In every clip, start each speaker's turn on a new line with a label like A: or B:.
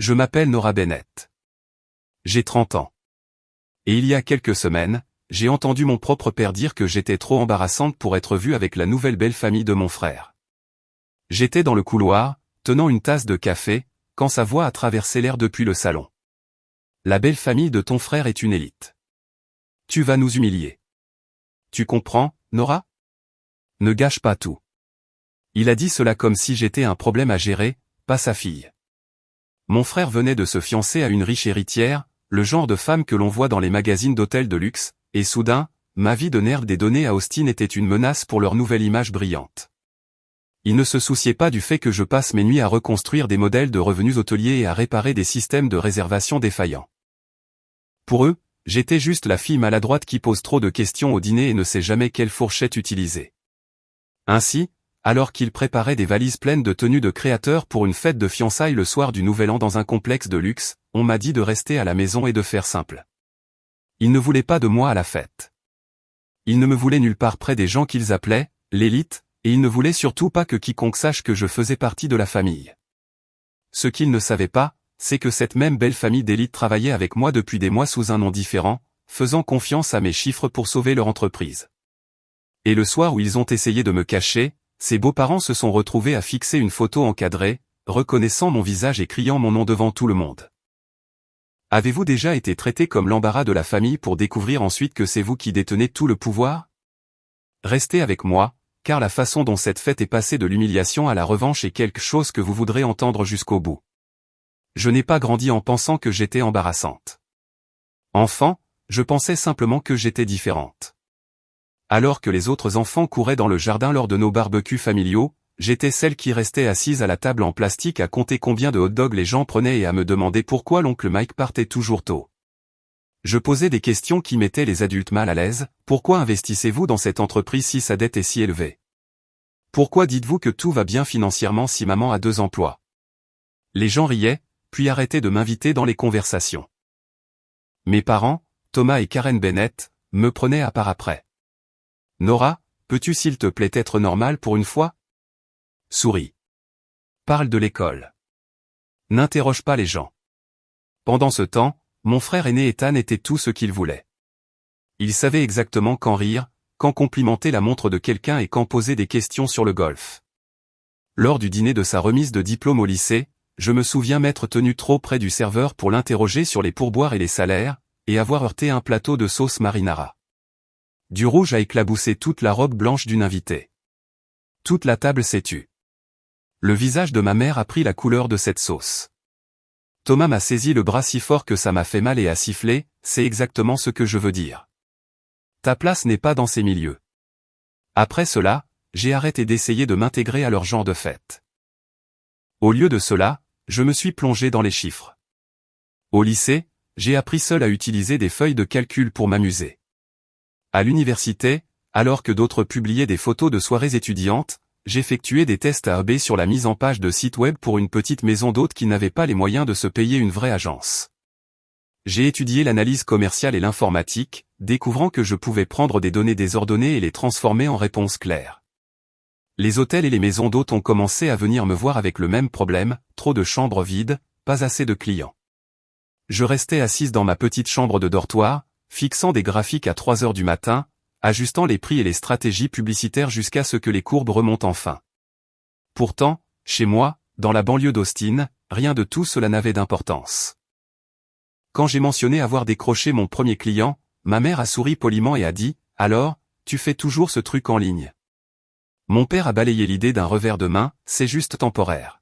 A: Je m'appelle Nora Bennett. J'ai 30 ans. Et il y a quelques semaines, j'ai entendu mon propre père dire que j'étais trop embarrassante pour être vue avec la nouvelle belle famille de mon frère. J'étais dans le couloir, tenant une tasse de café, quand sa voix a traversé l'air depuis le salon. La belle famille de ton frère est une élite. Tu vas nous humilier. Tu comprends, Nora? Ne gâche pas tout. Il a dit cela comme si j'étais un problème à gérer, pas sa fille. Mon frère venait de se fiancer à une riche héritière, le genre de femme que l'on voit dans les magazines d'hôtels de luxe, et soudain, ma vie de nerd des données à Austin était une menace pour leur nouvelle image brillante. Ils ne se souciaient pas du fait que je passe mes nuits à reconstruire des modèles de revenus hôteliers et à réparer des systèmes de réservation défaillants. Pour eux, j'étais juste la fille maladroite qui pose trop de questions au dîner et ne sait jamais quelle fourchette utiliser. Ainsi, alors qu'ils préparaient des valises pleines de tenues de créateurs pour une fête de fiançailles le soir du Nouvel An dans un complexe de luxe, on m'a dit de rester à la maison et de faire simple. Ils ne voulaient pas de moi à la fête. Ils ne me voulaient nulle part près des gens qu'ils appelaient l'élite, et ils ne voulaient surtout pas que quiconque sache que je faisais partie de la famille. Ce qu'ils ne savaient pas, c'est que cette même belle famille d'élite travaillait avec moi depuis des mois sous un nom différent, faisant confiance à mes chiffres pour sauver leur entreprise. Et le soir où ils ont essayé de me cacher, ses beaux-parents se sont retrouvés à fixer une photo encadrée, reconnaissant mon visage et criant mon nom devant tout le monde. Avez-vous déjà été traité comme l'embarras de la famille pour découvrir ensuite que c'est vous qui détenez tout le pouvoir? Restez avec moi, car la façon dont cette fête est passée de l'humiliation à la revanche est quelque chose que vous voudrez entendre jusqu'au bout. Je n'ai pas grandi en pensant que j'étais embarrassante. Enfant, je pensais simplement que j'étais différente. Alors que les autres enfants couraient dans le jardin lors de nos barbecues familiaux, j'étais celle qui restait assise à la table en plastique à compter combien de hot-dogs les gens prenaient et à me demander pourquoi l'oncle Mike partait toujours tôt. Je posais des questions qui mettaient les adultes mal à l'aise. Pourquoi investissez-vous dans cette entreprise si sa dette est si élevée? Pourquoi dites-vous que tout va bien financièrement si maman a 2 emplois? Les gens riaient, puis arrêtaient de m'inviter dans les conversations. Mes parents, Thomas et Karen Bennett, me prenaient à part après. Nora, peux-tu s'il te plaît être normal pour une fois? Souris. Parle de l'école. N'interroge pas les gens. Pendant ce temps, mon frère aîné Ethan était tout ce qu'il voulait. Il savait exactement quand rire, quand complimenter la montre de quelqu'un et quand poser des questions sur le golf. Lors du dîner de sa remise de diplôme au lycée, je me souviens m'être tenu trop près du serveur pour l'interroger sur les pourboires et les salaires, et avoir heurté un plateau de sauce marinara. Du rouge a éclaboussé toute la robe blanche d'une invitée. Toute la table s'est tue. Le visage de ma mère a pris la couleur de cette sauce. Thomas m'a saisi le bras si fort que ça m'a fait mal et a sifflé, c'est exactement ce que je veux dire. Ta place n'est pas dans ces milieux. Après cela, j'ai arrêté d'essayer de m'intégrer à leur genre de fête. Au lieu de cela, je me suis plongé dans les chiffres. Au lycée, j'ai appris seul à utiliser des feuilles de calcul pour m'amuser. À l'université, alors que d'autres publiaient des photos de soirées étudiantes, j'effectuais des tests AB sur la mise en page de sites web pour une petite maison d'hôtes qui n'avait pas les moyens de se payer une vraie agence. J'ai étudié l'analyse commerciale et l'informatique, découvrant que je pouvais prendre des données désordonnées et les transformer en réponses claires. Les hôtels et les maisons d'hôtes ont commencé à venir me voir avec le même problème, trop de chambres vides, pas assez de clients. Je restais assise dans ma petite chambre de dortoir, fixant des graphiques à 3 heures du matin, ajustant les prix et les stratégies publicitaires jusqu'à ce que les courbes remontent enfin. Pourtant, chez moi, dans la banlieue d'Austin, rien de tout cela n'avait d'importance. Quand j'ai mentionné avoir décroché mon premier client, ma mère a souri poliment et a dit « Alors, tu fais toujours ce truc en ligne ?» Mon père a balayé l'idée d'un revers de main, c'est juste temporaire.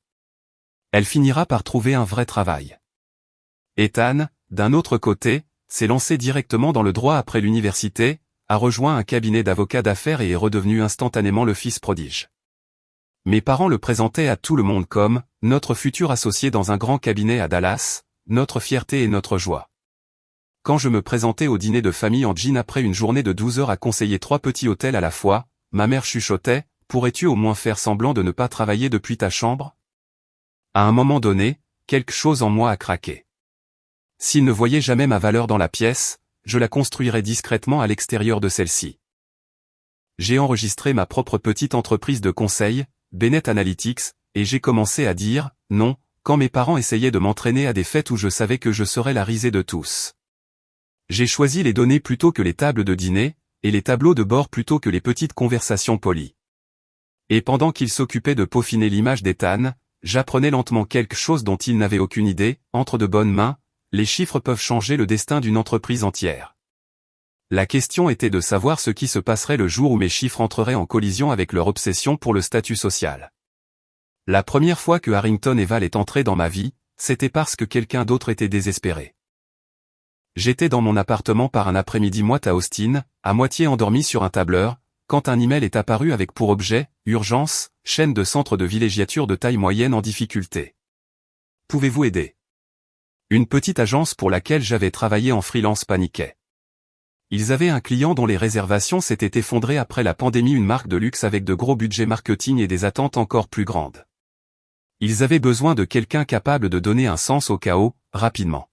A: Elle finira par trouver un vrai travail. Ethan, d'un autre côté, s'est lancé directement dans le droit après l'université, a rejoint un cabinet d'avocats d'affaires et est redevenu instantanément le fils prodige. Mes parents le présentaient à tout le monde comme « notre futur associé dans un grand cabinet à Dallas, notre fierté et notre joie ». Quand je me présentais au dîner de famille en jean après une journée de 12 heures à conseiller 3 petits hôtels à la fois, ma mère chuchotait « Pourrais-tu au moins faire semblant de ne pas travailler depuis ta chambre ?» À un moment donné, quelque chose en moi a craqué. S'il ne voyait jamais ma valeur dans la pièce, je la construirais discrètement à l'extérieur de celle-ci. J'ai enregistré ma propre petite entreprise de conseil, Bennett Analytics, et j'ai commencé à dire « non » quand mes parents essayaient de m'entraîner à des fêtes où je savais que je serais la risée de tous. J'ai choisi les données plutôt que les tables de dîner, et les tableaux de bord plutôt que les petites conversations polies. Et pendant qu'il s'occupait de peaufiner l'image d'Ethan, j'apprenais lentement quelque chose dont il n'avait aucune idée. Entre de bonnes mains, les chiffres peuvent changer le destin d'une entreprise entière. La question était de savoir ce qui se passerait le jour où mes chiffres entreraient en collision avec leur obsession pour le statut social. La première fois que Harrington et Val est entré dans ma vie, c'était parce que quelqu'un d'autre était désespéré. J'étais dans mon appartement par un après-midi moite à Austin, à moitié endormi sur un tableur, quand un email est apparu avec pour objet « Urgence, chaîne de centres de villégiature de taille moyenne en difficulté. Pouvez-vous aider ?» Une petite agence pour laquelle j'avais travaillé en freelance paniquait. Ils avaient un client dont les réservations s'étaient effondrées après la pandémie, une marque de luxe avec de gros budgets marketing et des attentes encore plus grandes. Ils avaient besoin de quelqu'un capable de donner un sens au chaos, rapidement.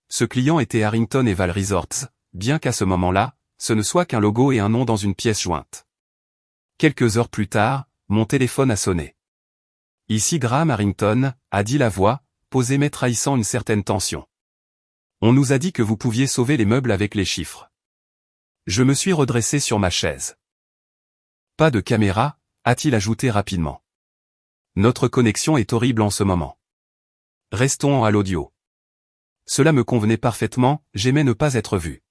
A: Ce client était Harrington et Val Resorts, bien qu'à ce moment-là, ce ne soit qu'un logo et un nom dans une pièce jointe. Quelques heures plus tard, mon téléphone a sonné. « Ici Graham Harrington », a dit la voix, posée mais trahissant une certaine tension. « On nous a dit que vous pouviez sauver les meubles avec les chiffres. » Je me suis redressé sur ma chaise. « Pas de caméra », a-t-il ajouté rapidement. « Notre connexion est horrible en ce moment. Restons à l'audio. » Cela me convenait parfaitement, j'aimais ne pas être vu.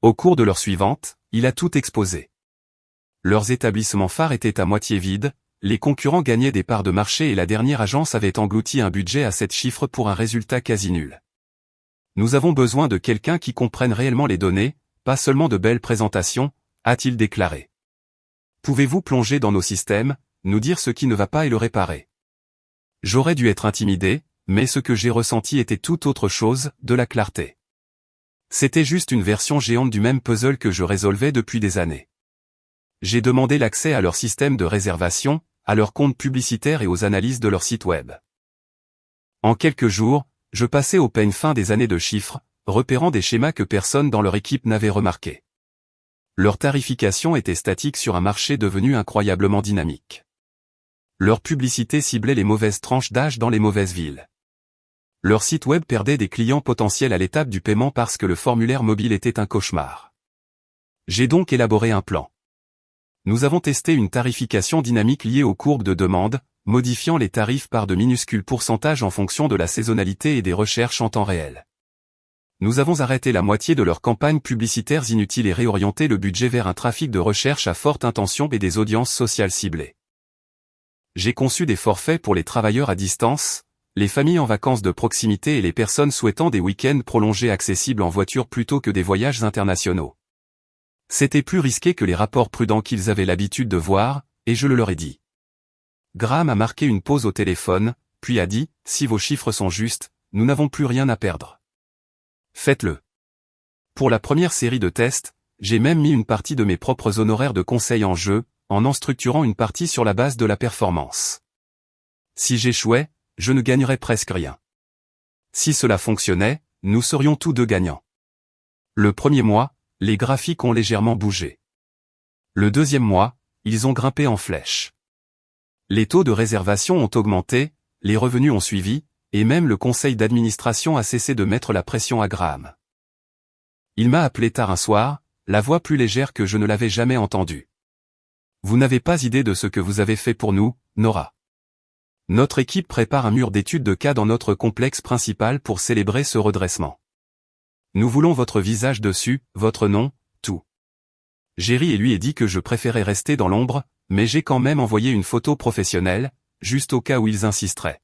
A: Au cours de l'heure suivante, il a tout exposé. Leurs établissements phares étaient à moitié vides, les concurrents gagnaient des parts de marché et la dernière agence avait englouti un budget à 7 chiffres pour un résultat quasi nul. Nous avons besoin de quelqu'un qui comprenne réellement les données, pas seulement de belles présentations, a-t-il déclaré. Pouvez-vous plonger dans nos systèmes, nous dire ce qui ne va pas et le réparer? J'aurais dû être intimidé, mais ce que j'ai ressenti était tout autre chose, de la clarté. C'était juste une version géante du même puzzle que je résolvais depuis des années. J'ai demandé l'accès à leur système de réservation, à leurs comptes publicitaires et aux analyses de leur site web. En quelques jours, je passais au peigne fin des années de chiffres, repérant des schémas que personne dans leur équipe n'avait remarqués. Leur tarification était statique sur un marché devenu incroyablement dynamique. Leur publicité ciblait les mauvaises tranches d'âge dans les mauvaises villes. Leur site web perdait des clients potentiels à l'étape du paiement parce que le formulaire mobile était un cauchemar. J'ai donc élaboré un plan. Nous avons testé une tarification dynamique liée aux courbes de demande, modifiant les tarifs par de minuscules pourcentages en fonction de la saisonnalité et des recherches en temps réel. Nous avons arrêté la moitié de leurs campagnes publicitaires inutiles et réorienté le budget vers un trafic de recherche à forte intention et des audiences sociales ciblées. J'ai conçu des forfaits pour les travailleurs à distance, les familles en vacances de proximité et les personnes souhaitant des week-ends prolongés accessibles en voiture plutôt que des voyages internationaux. C'était plus risqué que les rapports prudents qu'ils avaient l'habitude de voir, et je le leur ai dit. Graham a marqué une pause au téléphone, puis a dit, « Si vos chiffres sont justes, nous n'avons plus rien à perdre. Faites-le. » Pour la première série de tests, j'ai même mis une partie de mes propres honoraires de conseil en jeu, en structurant une partie sur la base de la performance. Si j'échouais, je ne gagnerais presque rien. Si cela fonctionnait, nous serions tous deux gagnants. Le premier mois, les graphiques ont légèrement bougé. Le deuxième mois, ils ont grimpé en flèche. Les taux de réservation ont augmenté, les revenus ont suivi, et même le conseil d'administration a cessé de mettre la pression à Graham. Il m'a appelé tard un soir, la voix plus légère que je ne l'avais jamais entendue. « Vous n'avez pas idée de ce que vous avez fait pour nous, Nora. Notre équipe prépare un mur d'études de cas dans notre complexe principal pour célébrer ce redressement. Nous voulons votre visage dessus, votre nom, tout. » J'ai ri et lui ai dit que je préférais rester dans l'ombre, mais j'ai quand même envoyé une photo professionnelle, juste au cas où ils insisteraient.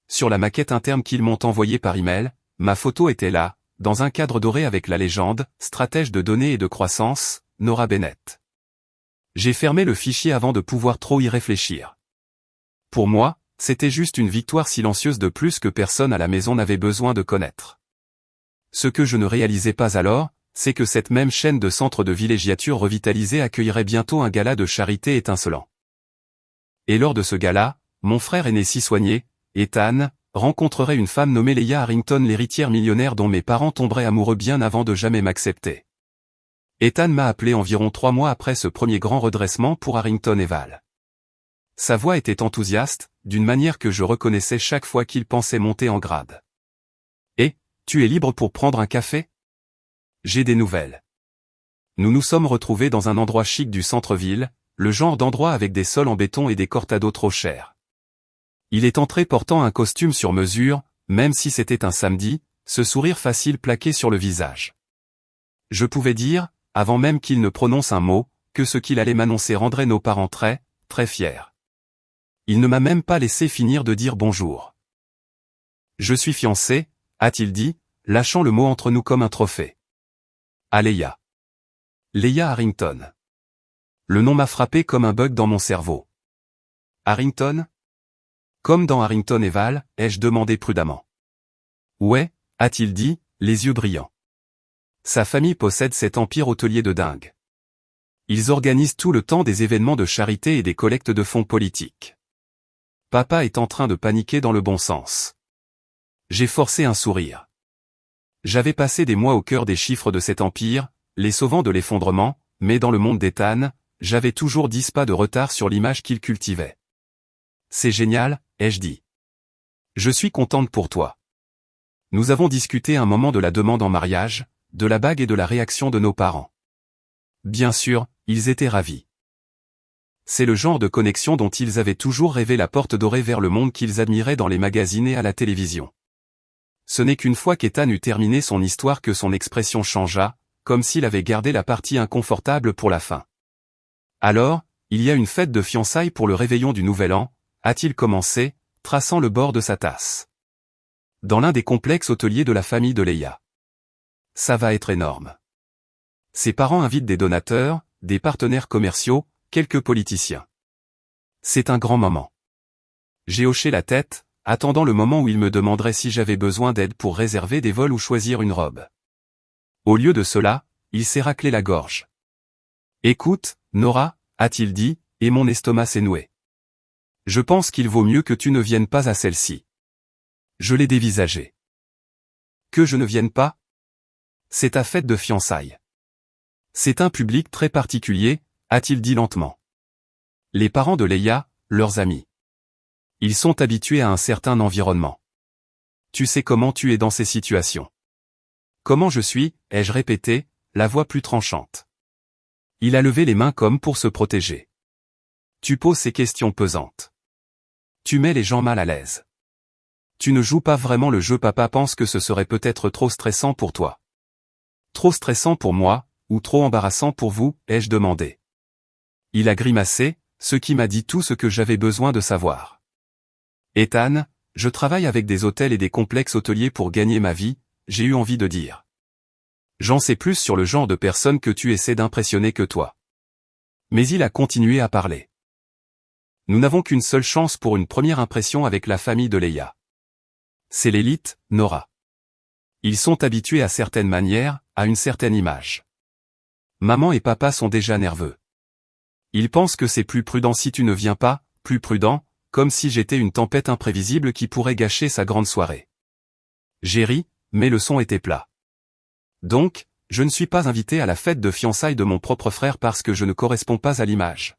A: Sur la maquette interne qu'ils m'ont envoyée par email, ma photo était là, dans un cadre doré avec la légende « Stratège de données et de croissance, Nora Bennett ». J'ai fermé le fichier avant de pouvoir trop y réfléchir. Pour moi, c'était juste une victoire silencieuse de plus que personne à la maison n'avait besoin de connaître. Ce que je ne réalisais pas alors, c'est que cette même chaîne de centres de villégiature revitalisés accueillerait bientôt un gala de charité étincelant. Et lors de ce gala, mon frère aîné si soigné, Ethan, rencontrerait une femme nommée Leia Harrington, l'héritière millionnaire dont mes parents tomberaient amoureux bien avant de jamais m'accepter. Ethan m'a appelé environ 3 mois après ce premier grand redressement pour Harrington et Val. Sa voix était enthousiaste, d'une manière que je reconnaissais chaque fois qu'il pensait monter en grade. « Et, tu es libre pour prendre un café ? J'ai des nouvelles. » Nous nous sommes retrouvés dans un endroit chic du centre-ville, le genre d'endroit avec des sols en béton et des cortados trop chers. Il est entré portant un costume sur mesure, même si c'était un samedi, ce sourire facile plaqué sur le visage. Je pouvais dire, avant même qu'il ne prononce un mot, que ce qu'il allait m'annoncer rendrait nos parents très, très fiers. Il ne m'a même pas laissé finir de dire bonjour. « Je suis fiancé », a-t-il dit, lâchant le mot entre nous comme un trophée. À Leia. Leia Harrington. Le nom m'a frappé comme un bug dans mon cerveau. Harrington ? Comme dans Harrington et Val, ai-je demandé prudemment. Ouais, a-t-il dit, les yeux brillants. Sa famille possède cet empire hôtelier de dingue. Ils organisent tout le temps des événements de charité et des collectes de fonds politiques. Papa est en train de paniquer dans le bon sens. J'ai forcé un sourire. J'avais passé des mois au cœur des chiffres de cet empire, les sauvant de l'effondrement, mais dans le monde d'Ethan, j'avais toujours 10 pas de retard sur l'image qu'il cultivait. C'est génial, ai-je dit. Je suis contente pour toi. Nous avons discuté un moment de la demande en mariage, de la bague et de la réaction de nos parents. Bien sûr, ils étaient ravis. C'est le genre de connexion dont ils avaient toujours rêvé, la porte dorée vers le monde qu'ils admiraient dans les magazines et à la télévision. Ce n'est qu'une fois qu'Ethan eut terminé son histoire que son expression changea, comme s'il avait gardé la partie inconfortable pour la fin. Alors, il y a une fête de fiançailles pour le réveillon du Nouvel An, a-t-il commencé, traçant le bord de sa tasse. Dans l'un des complexes hôteliers de la famille de Leia. Ça va être énorme. Ses parents invitent des donateurs, des partenaires commerciaux, quelques politiciens. C'est un grand moment. J'ai hoché la tête, attendant le moment où il me demanderait si j'avais besoin d'aide pour réserver des vols ou choisir une robe. Au lieu de cela, il s'est raclé la gorge. « Écoute, Nora, a-t-il dit, et mon estomac s'est noué. Je pense qu'il vaut mieux que tu ne viennes pas à celle-ci. Je l'ai dévisagé. Que je ne vienne pas ? C'est ta fête de fiançailles. C'est un public très particulier, a-t-il dit lentement. Les parents de Leia, leurs amis. Ils sont habitués à un certain environnement. Tu sais comment tu es dans ces situations. Comment je suis, ai-je répété, la voix plus tranchante. Il a levé les mains comme pour se protéger. Tu poses ces questions pesantes. Tu mets les gens mal à l'aise. Tu ne joues pas vraiment le jeu. Papa pense que ce serait peut-être trop stressant pour toi. Trop stressant pour moi, ou trop embarrassant pour vous, ai-je demandé. Il a grimacé, ce qui m'a dit tout ce que j'avais besoin de savoir. Ethan, je travaille avec des hôtels et des complexes hôteliers pour gagner ma vie, j'ai eu envie de dire. J'en sais plus sur le genre de personne que tu essaies d'impressionner que toi. Mais il a continué à parler. Nous n'avons qu'une seule chance pour une première impression avec la famille de Leia. C'est l'élite, Nora. Ils sont habitués à certaines manières, à une certaine image. Maman et papa sont déjà nerveux. Ils pensent que c'est plus prudent si tu ne viens pas, plus prudent, comme si j'étais une tempête imprévisible qui pourrait gâcher sa grande soirée. J'ai ri, mais le son était plat. Donc, je ne suis pas invité à la fête de fiançailles de mon propre frère parce que je ne corresponds pas à l'image.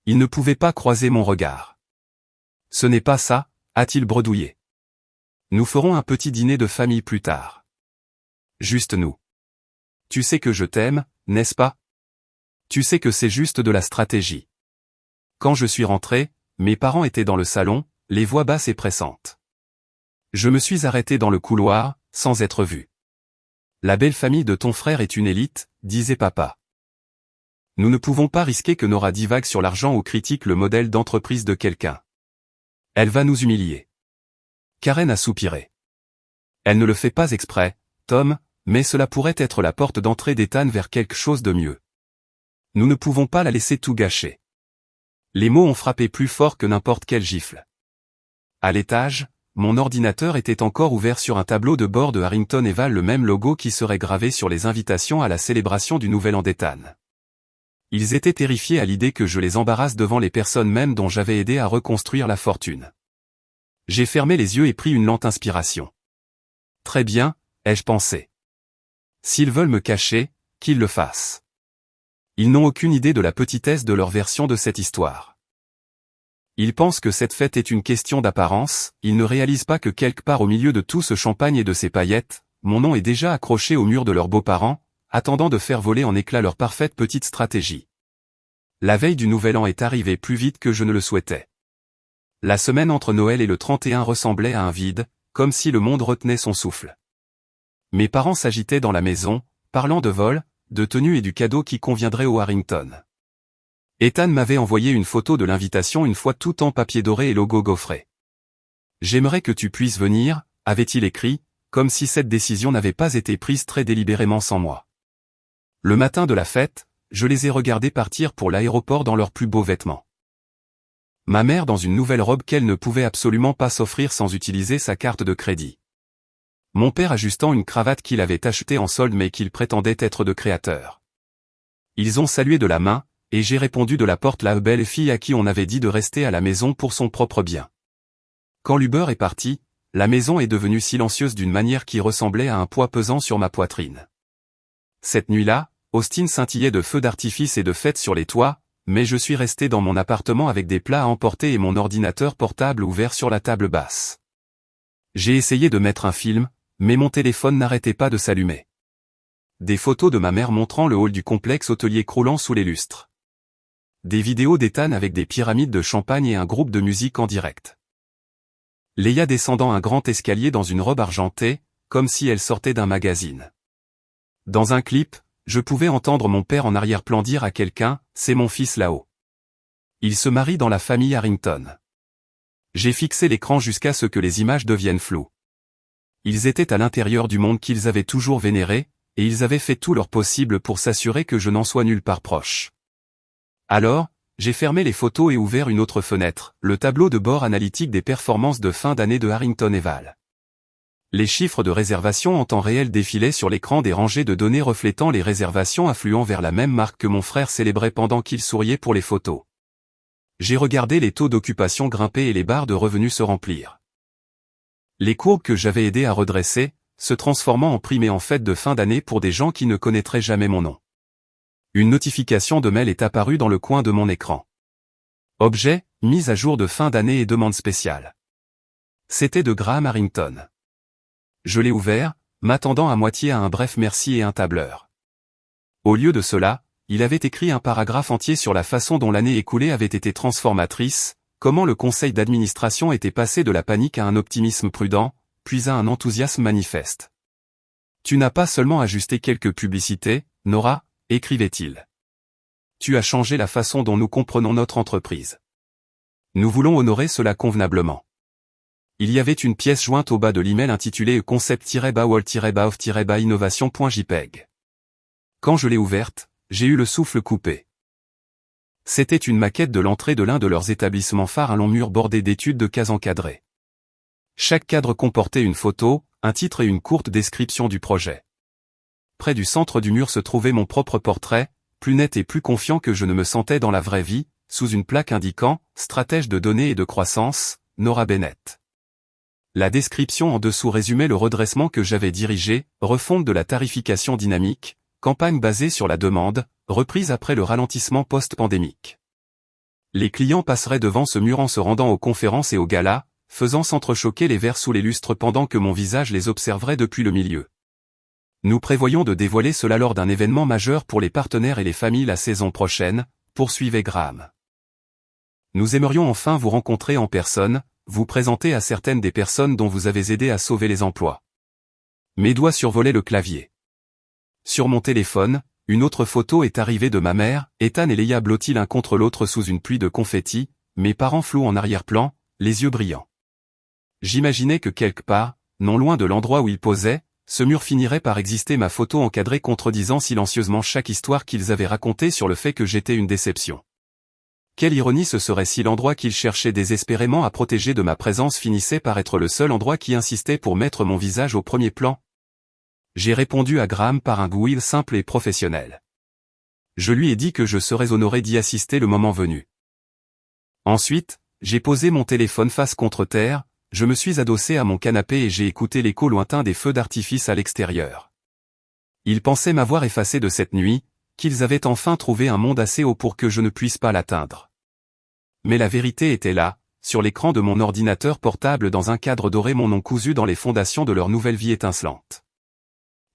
A: Il ne pouvait pas croiser mon regard. Ce n'est pas ça, a-t-il bredouillé. Nous ferons un petit dîner de famille plus tard. Juste nous. Tu sais que je t'aime, n'est-ce pas? Tu sais que c'est juste de la stratégie. Quand je suis rentré, mes parents étaient dans le salon, les voix basses et pressantes. Je me suis arrêté dans le couloir, sans être vu. La belle famille de ton frère est une élite, disait papa. Nous ne pouvons pas risquer que Nora divague sur l'argent ou critique le modèle d'entreprise de quelqu'un. Elle va nous humilier. Karen a soupiré. Elle ne le fait pas exprès, Tom, mais cela pourrait être la porte d'entrée d'Ethan vers quelque chose de mieux. Nous ne pouvons pas la laisser tout gâcher. Les mots ont frappé plus fort que n'importe quelle gifle. À l'étage, mon ordinateur était encore ouvert sur un tableau de bord de Harrington et Val, le même logo qui serait gravé sur les invitations à la célébration du Nouvel An d'Ethan. Ils étaient terrifiés à l'idée que je les embarrasse devant les personnes même dont j'avais aidé à reconstruire la fortune. J'ai fermé les yeux et pris une lente inspiration. Très bien, ai-je pensé. S'ils veulent me cacher, qu'ils le fassent. Ils n'ont aucune idée de la petitesse de leur version de cette histoire. Ils pensent que cette fête est une question d'apparence, ils ne réalisent pas que quelque part au milieu de tout ce champagne et de ces paillettes, mon nom est déjà accroché au mur de leurs beaux-parents, attendant de faire voler en éclats leur parfaite petite stratégie. La veille du Nouvel An est arrivée plus vite que je ne le souhaitais. La semaine entre Noël et le 31 ressemblait à un vide, comme si le monde retenait son souffle. Mes parents s'agitaient dans la maison, parlant de vol, de tenue et du cadeau qui conviendrait au Harrington. Ethan m'avait envoyé une photo de l'invitation une fois tout en papier doré et logo gaufré. « J'aimerais que tu puisses venir », avait-il écrit, comme si cette décision n'avait pas été prise très délibérément sans moi. Le matin de la fête, je les ai regardés partir pour l'aéroport dans leurs plus beaux vêtements. Ma mère dans une nouvelle robe qu'elle ne pouvait absolument pas s'offrir sans utiliser sa carte de crédit. Mon père ajustant une cravate qu'il avait achetée en solde mais qu'il prétendait être de créateur. Ils ont salué de la main, et j'ai répondu de la porte la belle fille à qui on avait dit de rester à la maison pour son propre bien. Quand l'Uber est parti, la maison est devenue silencieuse d'une manière qui ressemblait à un poids pesant sur ma poitrine. Cette nuit-là, Austin scintillait de feux d'artifice et de fêtes sur les toits, mais je suis resté dans mon appartement avec des plats à emporter et mon ordinateur portable ouvert sur la table basse. J'ai essayé de mettre un film, mais mon téléphone n'arrêtait pas de s'allumer. Des photos de ma mère montrant le hall du complexe hôtelier croulant sous les lustres. Des vidéos d'Ethan avec des pyramides de champagne et un groupe de musique en direct. Leia descendant un grand escalier dans une robe argentée, comme si elle sortait d'un magazine. Dans un clip, je pouvais entendre mon père en arrière-plan dire à quelqu'un, « C'est mon fils là-haut. Il se marie dans la famille Harrington. » J'ai fixé l'écran jusqu'à ce que les images deviennent floues. Ils étaient à l'intérieur du monde qu'ils avaient toujours vénéré, et ils avaient fait tout leur possible pour s'assurer que je n'en sois nulle part proche. Alors, j'ai fermé les photos et ouvert une autre fenêtre, le tableau de bord analytique des performances de fin d'année de Harrington Eval. Les chiffres de réservation en temps réel défilaient sur l'écran des rangées de données reflétant les réservations affluant vers la même marque que mon frère célébrait pendant qu'il souriait pour les photos. J'ai regardé les taux d'occupation grimper et les barres de revenus se remplir. Les courbes que j'avais aidé à redresser, se transformant en primes et en fêtes de fin d'année pour des gens qui ne connaîtraient jamais mon nom. Une notification de mail est apparue dans le coin de mon écran. Objet, mise à jour de fin d'année et demande spéciale. C'était de Graham Harrington. Je l'ai ouvert, m'attendant à moitié à un bref merci et un tableur. Au lieu de cela, il avait écrit un paragraphe entier sur la façon dont l'année écoulée avait été transformatrice, comment le conseil d'administration était passé de la panique à un optimisme prudent, puis à un enthousiasme manifeste. Tu n'as pas seulement ajusté quelques publicités, Nora, écrivait-il. Tu as changé la façon dont nous comprenons notre entreprise. Nous voulons honorer cela convenablement. Il y avait une pièce jointe au bas de l'email intitulée concept-bawol-innovation.jpg. Quand je l'ai ouverte, j'ai eu le souffle coupé. C'était une maquette de l'entrée de l'un de leurs établissements phares, un long mur bordé d'études de cases encadrées. Chaque cadre comportait une photo, un titre et une courte description du projet. Près du centre du mur se trouvait mon propre portrait, plus net et plus confiant que je ne me sentais dans la vraie vie, sous une plaque indiquant « Stratège de données et de croissance, Nora Bennett ». La description en dessous résumait le redressement que j'avais dirigé, refonte de la tarification dynamique, campagne basée sur la demande, reprise après le ralentissement post-pandémique. Les clients passeraient devant ce mur en se rendant aux conférences et aux galas, faisant s'entrechoquer les verres sous les lustres pendant que mon visage les observerait depuis le milieu. Nous prévoyons de dévoiler cela lors d'un événement majeur pour les partenaires et les familles la saison prochaine, poursuivait Graham. Nous aimerions enfin vous rencontrer en personne, vous présenter à certaines des personnes dont vous avez aidé à sauver les emplois. Mes doigts survolaient le clavier. Sur mon téléphone, une autre photo est arrivée de ma mère, Ethan et Leia blottis l'un contre l'autre sous une pluie de confettis, mes parents flous en arrière-plan, les yeux brillants. J'imaginais que quelque part, non loin de l'endroit où ils posaient, ce mur finirait par exister ma photo encadrée contredisant silencieusement chaque histoire qu'ils avaient racontée sur le fait que j'étais une déception. Quelle ironie ce serait si l'endroit qu'ils cherchaient désespérément à protéger de ma présence finissait par être le seul endroit qui insistait pour mettre mon visage au premier plan. J'ai répondu à Graham par un oui simple et professionnel. Je lui ai dit que je serais honoré d'y assister le moment venu. Ensuite, j'ai posé mon téléphone face contre terre, je me suis adossé à mon canapé et j'ai écouté l'écho lointain des feux d'artifice à l'extérieur. Ils pensaient m'avoir effacé de cette nuit, qu'ils avaient enfin trouvé un monde assez haut pour que je ne puisse pas l'atteindre. Mais la vérité était là, sur l'écran de mon ordinateur portable dans un cadre doré, mon nom cousu dans les fondations de leur nouvelle vie étincelante.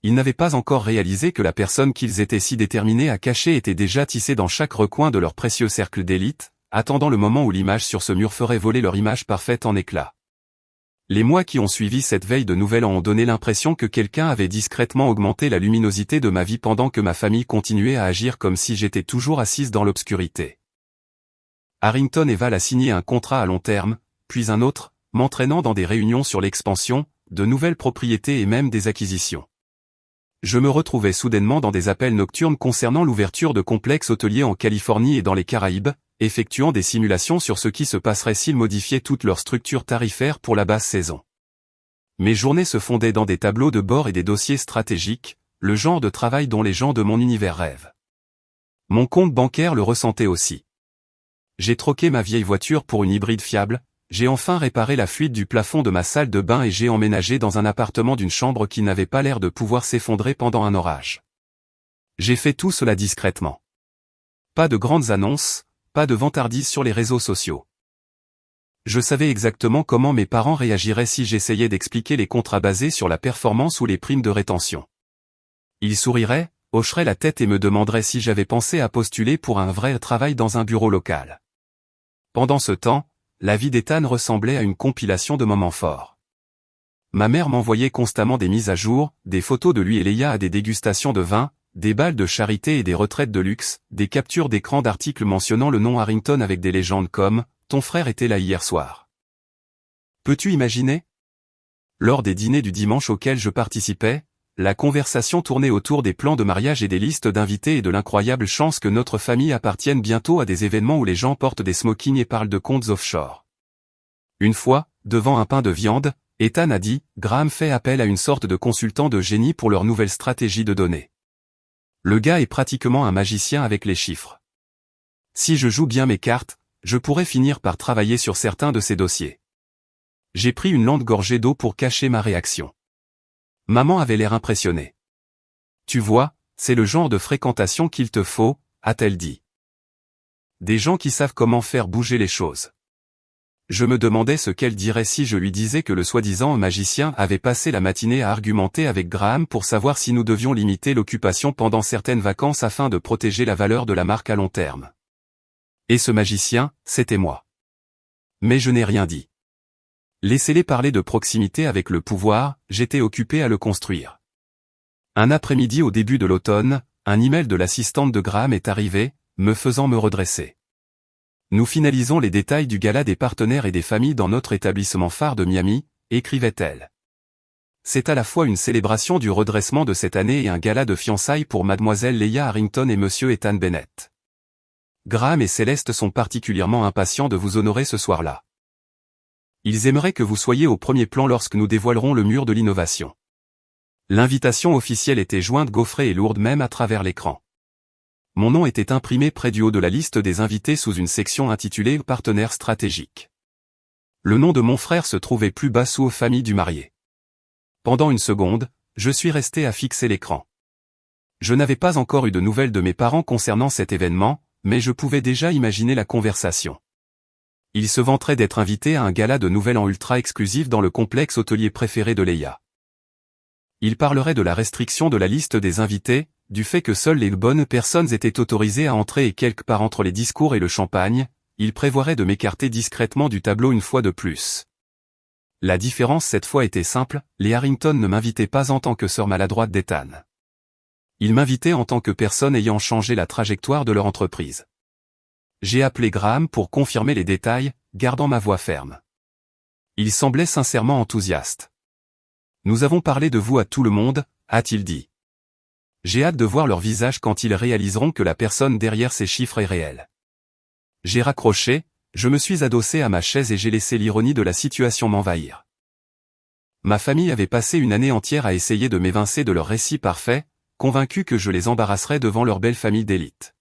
A: Ils n'avaient pas encore réalisé que la personne qu'ils étaient si déterminés à cacher était déjà tissée dans chaque recoin de leur précieux cercle d'élite, attendant le moment où l'image sur ce mur ferait voler leur image parfaite en éclats. Les mois qui ont suivi cette veille de Nouvel An ont donné l'impression que quelqu'un avait discrètement augmenté la luminosité de ma vie pendant que ma famille continuait à agir comme si j'étais toujours assise dans l'obscurité. Harrington et Val a signé un contrat à long terme, puis un autre, m'entraînant dans des réunions sur l'expansion, de nouvelles propriétés et même des acquisitions. Je me retrouvais soudainement dans des appels nocturnes concernant l'ouverture de complexes hôteliers en Californie et dans les Caraïbes, effectuant des simulations sur ce qui se passerait s'ils modifiaient toute leur structure tarifaire pour la basse saison. Mes journées se fondaient dans des tableaux de bord et des dossiers stratégiques, le genre de travail dont les gens de mon univers rêvent. Mon compte bancaire le ressentait aussi. J'ai troqué ma vieille voiture pour une hybride fiable, j'ai enfin réparé la fuite du plafond de ma salle de bain et j'ai emménagé dans un appartement d'une chambre qui n'avait pas l'air de pouvoir s'effondrer pendant un orage. J'ai fait tout cela discrètement. Pas de grandes annonces, pas de vantardise sur les réseaux sociaux. Je savais exactement comment mes parents réagiraient si j'essayais d'expliquer les contrats basés sur la performance ou les primes de rétention. Ils souriraient, hocheraient la tête et me demanderaient si j'avais pensé à postuler pour un vrai travail dans un bureau local. Pendant ce temps, la vie d'Ethan ressemblait à une compilation de moments forts. Ma mère m'envoyait constamment des mises à jour, des photos de lui et Leia à des dégustations de vin, des bals de charité et des retraites de luxe, des captures d'écran d'articles mentionnant le nom Harrington avec des légendes comme « Ton frère était là hier soir ». Peux-tu imaginer? Lors des dîners du dimanche auxquels je participais, la conversation tournait autour des plans de mariage et des listes d'invités et de l'incroyable chance que notre famille appartienne bientôt à des événements où les gens portent des smokings et parlent de comptes offshore. Une fois, devant un pain de viande, Ethan a dit « Graham fait appel à une sorte de consultant de génie pour leur nouvelle stratégie de données. Le gars est pratiquement un magicien avec les chiffres. Si je joue bien mes cartes, je pourrais finir par travailler sur certains de ces dossiers. » J'ai pris une lente gorgée d'eau pour cacher ma réaction. Maman avait l'air impressionnée. « Tu vois, c'est le genre de fréquentation qu'il te faut, » a-t-elle dit. Des gens qui savent comment faire bouger les choses. Je me demandais ce qu'elle dirait si je lui disais que le soi-disant magicien avait passé la matinée à argumenter avec Graham pour savoir si nous devions limiter l'occupation pendant certaines vacances afin de protéger la valeur de la marque à long terme. Et ce magicien, c'était moi. Mais je n'ai rien dit. Laissez-les parler de proximité avec le pouvoir, j'étais occupé à le construire. Un après-midi au début de l'automne, un email de l'assistante de Graham est arrivé, me faisant me redresser. Nous finalisons les détails du gala des partenaires et des familles dans notre établissement phare de Miami, écrivait-elle. C'est à la fois une célébration du redressement de cette année et un gala de fiançailles pour mademoiselle Leia Harrington et monsieur Ethan Bennett. Graham et Céleste sont particulièrement impatients de vous honorer ce soir-là. Ils aimeraient que vous soyez au premier plan lorsque nous dévoilerons le mur de l'innovation. L'invitation officielle était jointe gaufrée et lourde même à travers l'écran. Mon nom était imprimé près du haut de la liste des invités sous une section intitulée « Partenaires stratégiques ». Le nom de mon frère se trouvait plus bas sous « Famille du marié ». Pendant une seconde, je suis resté à fixer l'écran. Je n'avais pas encore eu de nouvelles de mes parents concernant cet événement, mais je pouvais déjà imaginer la conversation. Ils se vanteraient d'être invités à un gala de Nouvel An ultra exclusif dans le complexe hôtelier préféré de Leia. Ils parleraient de la restriction de la liste des invités, du fait que seules les bonnes personnes étaient autorisées à entrer et quelque part entre les discours et le champagne, ils prévoiraient de m'écarter discrètement du tableau une fois de plus. La différence cette fois était simple, les Harrington ne m'invitaient pas en tant que sœur maladroite d'Ethan. Ils m'invitaient en tant que personne ayant changé la trajectoire de leur entreprise. J'ai appelé Graham pour confirmer les détails, gardant ma voix ferme. Il semblait sincèrement enthousiaste. « Nous avons parlé de vous à tout le monde », a-t-il dit. J'ai hâte de voir leur visage quand ils réaliseront que la personne derrière ces chiffres est réelle. J'ai raccroché, je me suis adossé à ma chaise et j'ai laissé l'ironie de la situation m'envahir. Ma famille avait passé une année entière à essayer de m'évincer de leur récit parfait, convaincu que je les embarrasserais devant leur belle famille d'élite.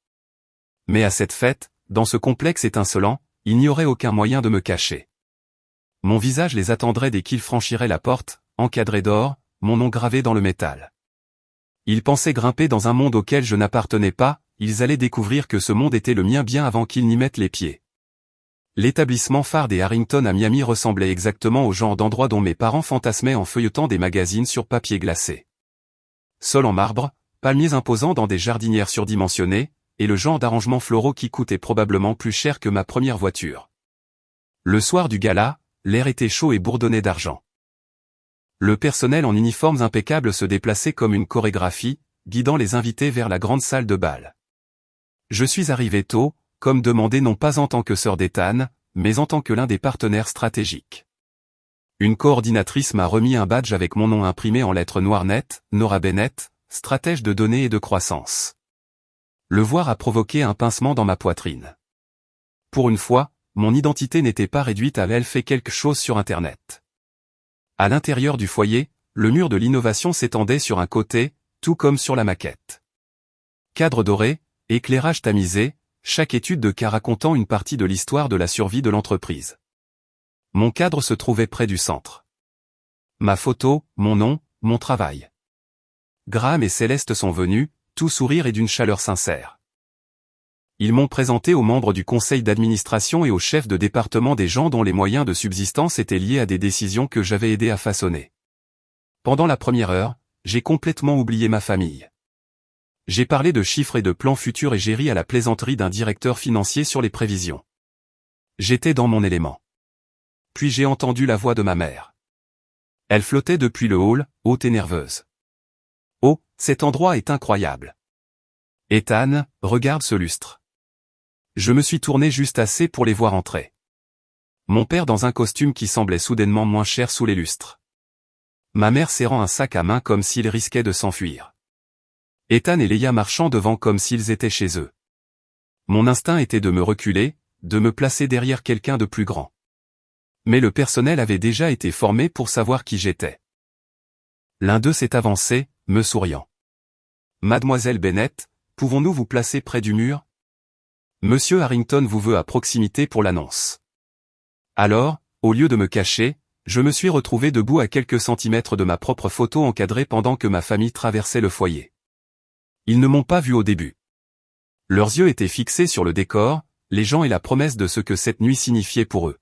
A: Mais à cette fête, dans ce complexe étincelant, il n'y aurait aucun moyen de me cacher. Mon visage les attendrait dès qu'ils franchiraient la porte, encadré d'or, mon nom gravé dans le métal. Ils pensaient grimper dans un monde auquel je n'appartenais pas, ils allaient découvrir que ce monde était le mien bien avant qu'ils n'y mettent les pieds. L'établissement phare des Harrington à Miami ressemblait exactement au genre d'endroit dont mes parents fantasmaient en feuilletant des magazines sur papier glacé. Sol en marbre, palmiers imposants dans des jardinières surdimensionnées, et le genre d'arrangements floraux qui coûtait probablement plus cher que ma première voiture. Le soir du gala, l'air était chaud et bourdonnait d'argent. Le personnel en uniformes impeccables se déplaçait comme une chorégraphie, guidant les invités vers la grande salle de bal. Je suis arrivé tôt, comme demandé non pas en tant que sœur d'Ethan, mais en tant que l'un des partenaires stratégiques. Une coordinatrice m'a remis un badge avec mon nom imprimé en lettres noires nettes, Nora Bennett, stratège de données et de croissance. Le voir a provoqué un pincement dans ma poitrine. Pour une fois, mon identité n'était pas réduite à elle fait quelque chose sur Internet. À l'intérieur du foyer, le mur de l'innovation s'étendait sur un côté, tout comme sur la maquette. Cadre doré, éclairage tamisé, chaque étude de cas racontant une partie de l'histoire de la survie de l'entreprise. Mon cadre se trouvait près du centre. Ma photo, mon nom, mon travail. Graham et Céleste sont venus, tout sourire et d'une chaleur sincère. Ils m'ont présenté aux membres du conseil d'administration et aux chefs de département des gens dont les moyens de subsistance étaient liés à des décisions que j'avais aidé à façonner. Pendant la première heure, j'ai complètement oublié ma famille. J'ai parlé de chiffres et de plans futurs et j'ai ri à la plaisanterie d'un directeur financier sur les prévisions. J'étais dans mon élément. Puis j'ai entendu la voix de ma mère. Elle flottait depuis le hall, haute et nerveuse. Oh, cet endroit est incroyable. Ethan, regarde ce lustre. Je me suis tourné juste assez pour les voir entrer. Mon père dans un costume qui semblait soudainement moins cher sous les lustres. Ma mère serrant un sac à main comme s'il risquait de s'enfuir. Ethan et Leia marchant devant comme s'ils étaient chez eux. Mon instinct était de me reculer, de me placer derrière quelqu'un de plus grand. Mais le personnel avait déjà été formé pour savoir qui j'étais. L'un d'eux s'est avancé, me souriant. Mademoiselle Bennett, pouvons-nous vous placer près du mur ? Monsieur Harrington vous veut à proximité pour l'annonce. Alors, au lieu de me cacher, je me suis retrouvé debout à quelques centimètres de ma propre photo encadrée pendant que ma famille traversait le foyer. Ils ne m'ont pas vu au début. Leurs yeux étaient fixés sur le décor, les gens et la promesse de ce que cette nuit signifiait pour eux.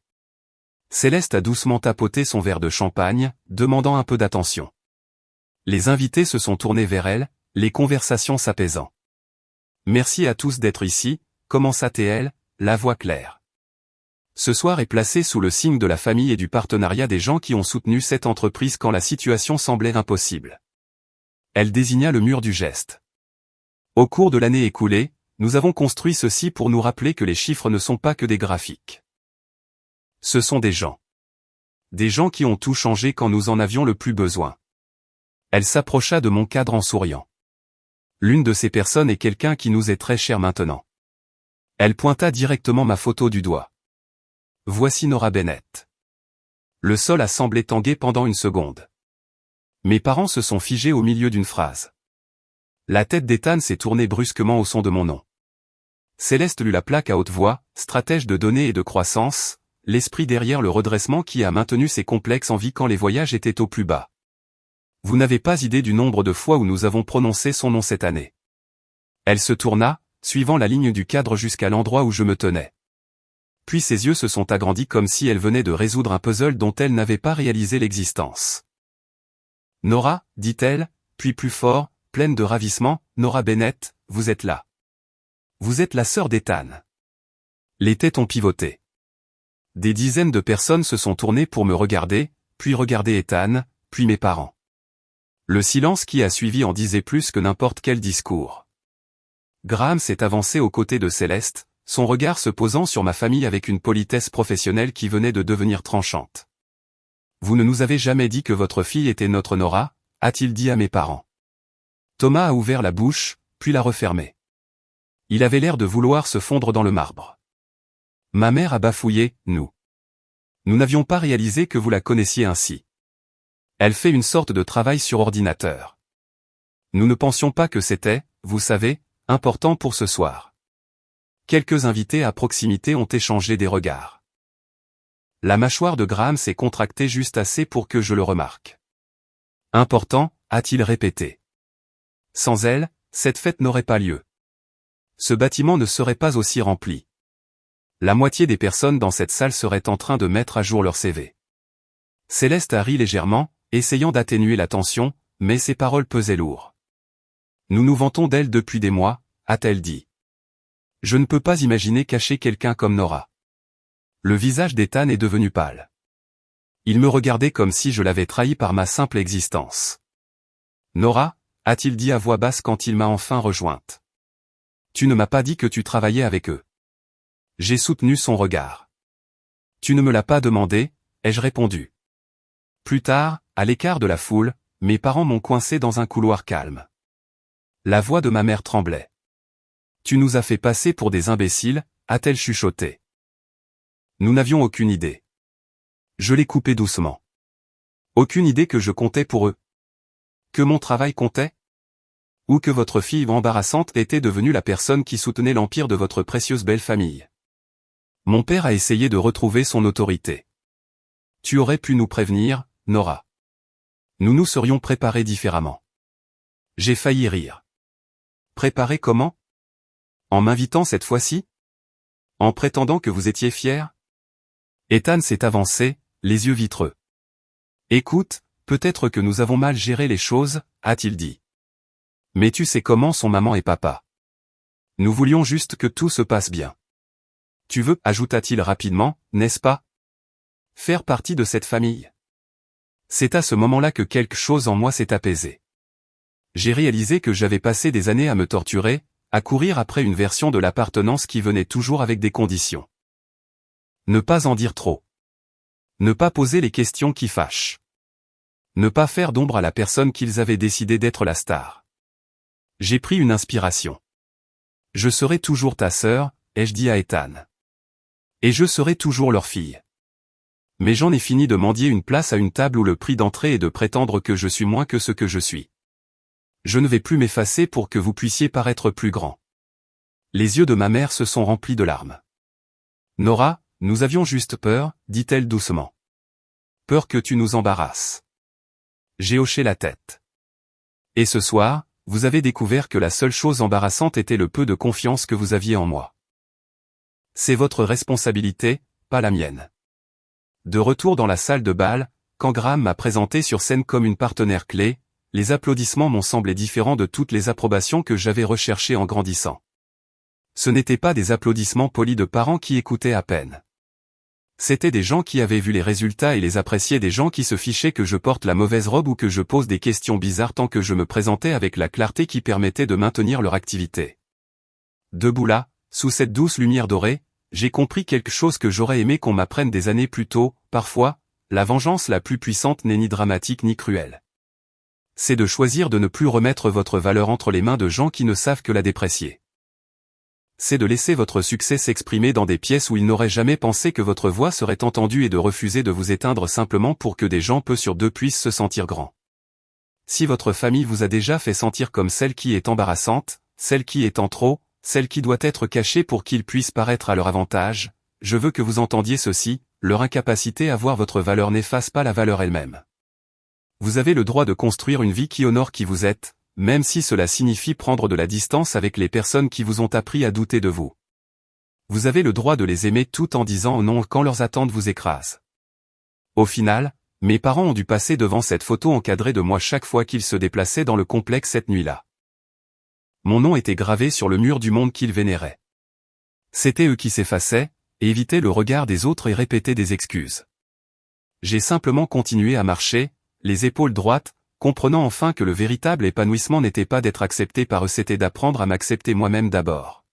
A: Céleste a doucement tapoté son verre de champagne, demandant un peu d'attention. Les invités se sont tournés vers elle, les conversations s'apaisant. Merci à tous d'être ici, commença-t-elle, la voix claire. Ce soir est placé sous le signe de la famille et du partenariat des gens qui ont soutenu cette entreprise quand la situation semblait impossible. Elle désigna le mur du geste. Au cours de l'année écoulée, nous avons construit ceci pour nous rappeler que les chiffres ne sont pas que des graphiques. Ce sont des gens. Des gens qui ont tout changé quand nous en avions le plus besoin. Elle s'approcha de mon cadre en souriant. L'une de ces personnes est quelqu'un qui nous est très cher maintenant. Elle pointa directement ma photo du doigt. Voici Nora Bennett. Le sol a semblé tanguer pendant une seconde. Mes parents se sont figés au milieu d'une phrase. La tête d'Ethan s'est tournée brusquement au son de mon nom. Céleste lut la plaque à haute voix, stratège de données et de croissance, l'esprit derrière le redressement qui a maintenu ses complexes en vie quand les voyages étaient au plus bas. Vous n'avez pas idée du nombre de fois où nous avons prononcé son nom cette année. Elle se tourna, suivant la ligne du cadre jusqu'à l'endroit où je me tenais. Puis ses yeux se sont agrandis comme si elle venait de résoudre un puzzle dont elle n'avait pas réalisé l'existence. Nora, dit-elle, puis plus fort, pleine de ravissement, Nora Bennett, vous êtes là. Vous êtes la sœur d'Ethan. Les têtes ont pivoté. Des dizaines de personnes se sont tournées pour me regarder, puis regarder Ethan, puis mes parents. Le silence qui a suivi en disait plus que n'importe quel discours. Graham s'est avancé aux côtés de Céleste, son regard se posant sur ma famille avec une politesse professionnelle qui venait de devenir tranchante. Vous ne nous avez jamais dit que votre fille était notre Nora, a-t-il dit à mes parents. Thomas a ouvert la bouche, puis l'a refermée. Il avait l'air de vouloir se fondre dans le marbre. Ma mère a bafouillé, nous. Nous n'avions pas réalisé que vous la connaissiez ainsi. Elle fait une sorte de travail sur ordinateur. Nous ne pensions pas que c'était, vous savez, important pour ce soir. Quelques invités à proximité ont échangé des regards. La mâchoire de Graham s'est contractée juste assez pour que je le remarque. Important, a-t-il répété. Sans elle, cette fête n'aurait pas lieu. Ce bâtiment ne serait pas aussi rempli. La moitié des personnes dans cette salle seraient en train de mettre à jour leur CV. Céleste a ri légèrement, essayant d'atténuer la tension, mais ses paroles pesaient lourd. Nous nous vantons d'elle depuis des mois, a-t-elle dit. Je ne peux pas imaginer cacher quelqu'un comme Nora. Le visage d'Ethan est devenu pâle. Il me regardait comme si je l'avais trahi par ma simple existence. Nora, a-t-il dit à voix basse quand il m'a enfin rejointe. Tu ne m'as pas dit que tu travaillais avec eux. J'ai soutenu son regard. Tu ne me l'as pas demandé, ai-je répondu. Plus tard, à l'écart de la foule, mes parents m'ont coincé dans un couloir calme. La voix de ma mère tremblait. Tu nous as fait passer pour des imbéciles, a-t-elle chuchoté. Nous n'avions aucune idée. Je l'ai coupé doucement. Aucune idée que je comptais pour eux. Que mon travail comptait? Ou que votre fille embarrassante était devenue la personne qui soutenait l'empire de votre précieuse belle famille. Mon père a essayé de retrouver son autorité. Tu aurais pu nous prévenir, Nora. Nous nous serions préparés différemment. J'ai failli rire. Préparés comment? En m'invitant cette fois-ci? En prétendant que vous étiez fier? Ethan s'est avancé, les yeux vitreux. Écoute, peut-être que nous avons mal géré les choses, a-t-il dit. Mais tu sais comment sont maman et papa. Nous voulions juste que tout se passe bien. Tu veux, ajouta-t-il rapidement, n'est-ce pas? Faire partie de cette famille. C'est à ce moment-là que quelque chose en moi s'est apaisé. J'ai réalisé que j'avais passé des années à me torturer, à courir après une version de l'appartenance qui venait toujours avec des conditions. Ne pas en dire trop. Ne pas poser les questions qui fâchent. Ne pas faire d'ombre à la personne qu'ils avaient décidé d'être la star. J'ai pris une inspiration. Je serai toujours ta sœur, ai-je dit à Ethan. Et je serai toujours leur fille. Mais j'en ai fini de mendier une place à une table où le prix d'entrée est de prétendre que je suis moins que ce que je suis. Je ne vais plus m'effacer pour que vous puissiez paraître plus grand. Les yeux de ma mère se sont remplis de larmes. Nora, nous avions juste peur, dit-elle doucement. Peur que tu nous embarrasses. J'ai hoché la tête. Et ce soir, vous avez découvert que la seule chose embarrassante était le peu de confiance que vous aviez en moi. C'est votre responsabilité, pas la mienne. De retour dans la salle de bal, quand Graham m'a présenté sur scène comme une partenaire clé, les applaudissements m'ont semblé différents de toutes les approbations que j'avais recherchées en grandissant. Ce n'étaient pas des applaudissements polis de parents qui écoutaient à peine. C'étaient des gens qui avaient vu les résultats et les appréciaient, des gens qui se fichaient que je porte la mauvaise robe ou que je pose des questions bizarres tant que je me présentais avec la clarté qui permettait de maintenir leur activité. Debout là, sous cette douce lumière dorée, j'ai compris quelque chose que j'aurais aimé qu'on m'apprenne des années plus tôt, parfois, la vengeance la plus puissante n'est ni dramatique ni cruelle. C'est de choisir de ne plus remettre votre valeur entre les mains de gens qui ne savent que la déprécier. C'est de laisser votre succès s'exprimer dans des pièces où ils n'auraient jamais pensé que votre voix serait entendue et de refuser de vous éteindre simplement pour que des gens peu sur deux puissent se sentir grands. Si votre famille vous a déjà fait sentir comme celle qui est embarrassante, celle qui est en trop, celle qui doit être cachée pour qu'ils puissent paraître à leur avantage, je veux que vous entendiez ceci, leur incapacité à voir votre valeur n'efface pas la valeur elle-même. Vous avez le droit de construire une vie qui honore qui vous êtes, même si cela signifie prendre de la distance avec les personnes qui vous ont appris à douter de vous. Vous avez le droit de les aimer tout en disant non quand leurs attentes vous écrasent. Au final, mes parents ont dû passer devant cette photo encadrée de moi chaque fois qu'ils se déplaçaient dans le complexe cette nuit-là. Mon nom était gravé sur le mur du monde qu'ils vénéraient. C'était eux qui s'effaçaient, et évitaient le regard des autres et répétaient des excuses. J'ai simplement continué à marcher, les épaules droites, comprenant enfin que le véritable épanouissement n'était pas d'être accepté par eux, c'était d'apprendre à m'accepter moi-même d'abord.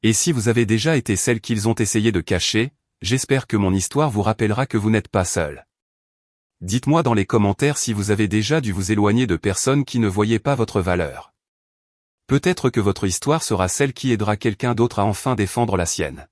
A: Et si vous avez déjà été celle qu'ils ont essayé de cacher, j'espère que mon histoire vous rappellera que vous n'êtes pas seul. Dites-moi dans les commentaires si vous avez déjà dû vous éloigner de personnes qui ne voyaient pas votre valeur. Peut-être que votre histoire sera celle qui aidera quelqu'un d'autre à enfin défendre la sienne.